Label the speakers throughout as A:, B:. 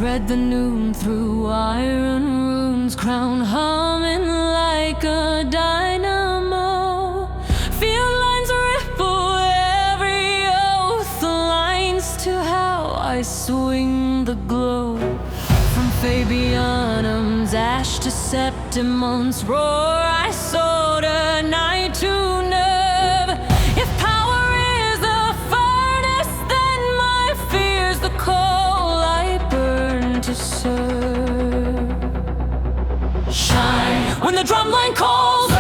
A: thread the noon through iron runes, crown humming like a dynamo. Field lines ripple every oath, lines to how I swing the glow. From Fabianum's ash to Septimon's roar, I soared a night to nerve. If power is the furnace, then my fear's the coal I burn to serve. Shine when the drumline calls,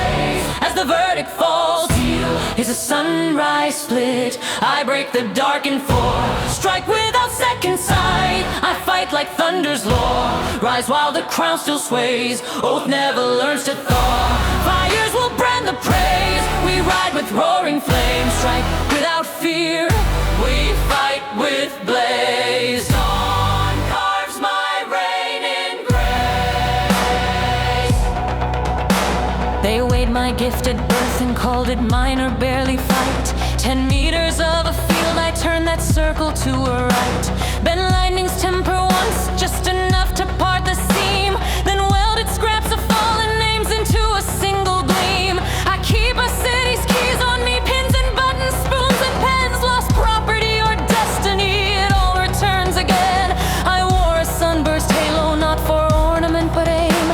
A: as the verdict falls. Steel is a sunrise split, I break the dark in four. Strike without second sight, I fight like thunder's law. Rise while the crown still sways, oath never learns to thaw. Fires will brand the praise, we ride with roaring flames. Strike without fear, we fight with blaze. Dawn carves my reign in grace. They weighed my gift at birth and called it mine or barely fight. 10 meters of a field, I turned that circle to a right. Bend lightning's temper once, just enough to part the seam, then welded scraps of fallen names into a single gleam. I keep a city's keys on me, pins and buttons, spoons and pens. Lost property or destiny, it all returns again. I wore a sunburst halo, not for ornament but aim,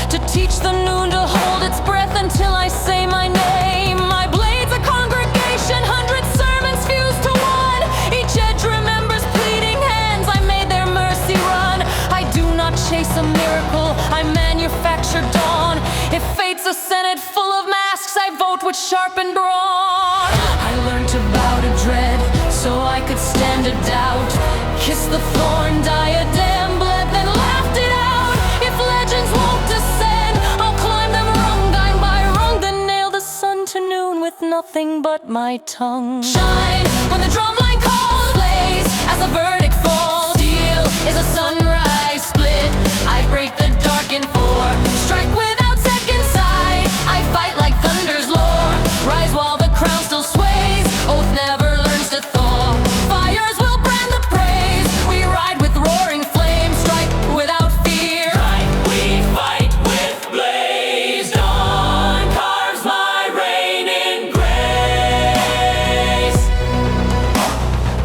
A: to teach the noon to hold its breath until I say my name. My blade's a congregation, 100 sermons fused to one. Each edge remembers pleading hands, I made their mercy run. I do not chase a miracle, I manufacture dawn. If fate's a senate full of masks, I vote with sharpened brawn. I learned to bow to dread, so I could stand a doubt. Kiss the thorn diadem, bled, then laughed it out. If legends won't descend, I'll climb them rung by rung, then nail the sun to noon with nothing but my tongue. Shine when the drumline calls, blaze as the verdict falls. Steel is a sunrise split, I break the dark in four. Strike without second sight, I fight like thunder's lore. Rise while the crown still sways, oath never learns to thaw. Fires will brand the praise, we ride with roaring flames. Strike without fear, strike, we fight with blaze. Dawn carves my reign in grace.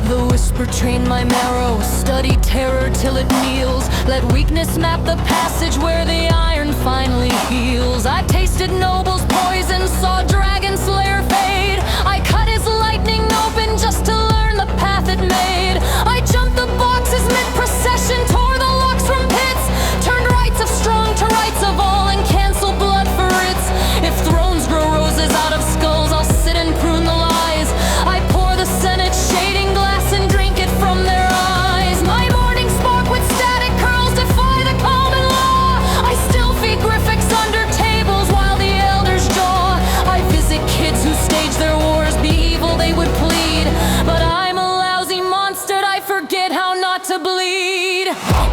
A: The whisper trained my marrow, study terror till it kneels. Let weakness map the passage where the iron finally heals. I tasted noble's poison, saw dragon slayer fade. I cut his lightning open just to learn the path it made. I jumped the boxes mid-procession, tore the locks from pits, turned rights of strong to rights of all and canceled blood for writs. If thrones grow roses out of skulls, I'll sit and prune the lies. I pour the Senate shading glass and drink it from their eyes. My morning spark with static curls defy the common law. I still feed Griffics under tables while the elders jaw. I visit kids who stage their wars, be evil they would plead, but I'm a lousy monster, I forget how not to bleed.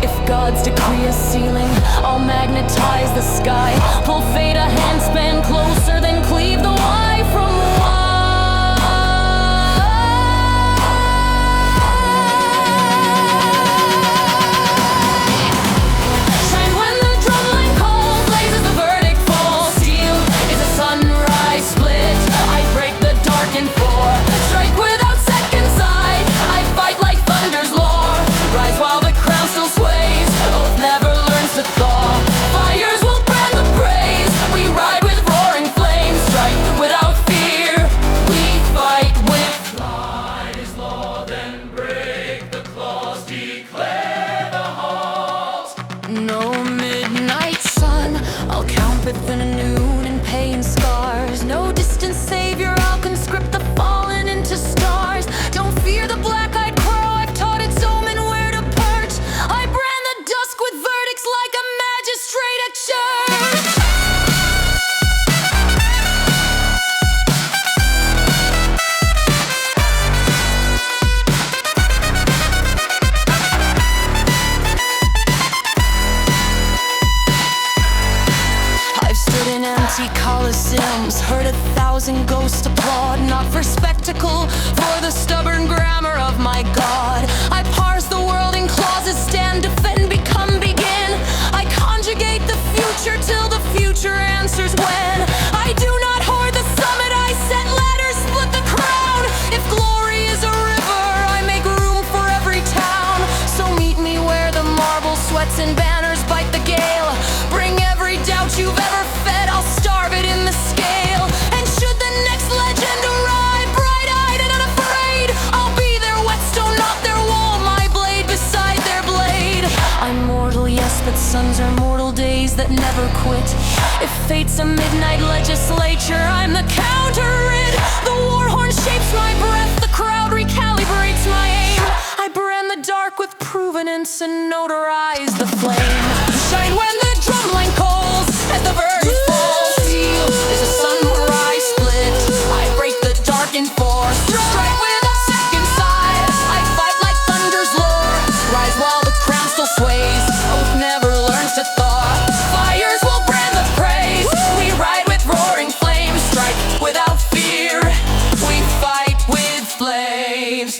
A: If gods decree a ceiling, I'll magnetize the sky. Pull fate a handspan closer, then cleave the Y from Y. Shine when the drumline calls, blaze as the verdict falls. Steel is a sunrise split, I break the dark in four. Strike without second sight, I fight like thunder's lore. Rise while the crown still sways, oath never learns to thaw. Fires will brand the praise, we ride with roaring flames. Strike without fear, we fight with light is law, then break the claws, declare the halls. No midnight sun, I'll count within a noon and pain scars. No distant savior, I'll conscript the fallen into stars. Don't fear the black-eyed crow, I've taught its omen where to perch. I brand the dusk with verdicts like a magistrate at church. I've stood in empty coliseums, heard 1,000 ghosts applaud, not for spectacle, for the stubborn grammar of my God. I parse the world in clauses, stand, defend, because fate's a midnight legislature. I'm the counter-rid. The war horn shapes my breath. The crowd recalibrates my aim. I brand the dark with provenance and notarize the flame. Shine when the drumline calls, as the verdict falls. Steel is a sunrise split. I break the dark in force. Strike with a second side. I fight like thunder's lore. Rise while the crown still sways. Oath never learns to thaw. Fires will brand the praise. We ride with roaring flames. Strike without fear. We fight with flames.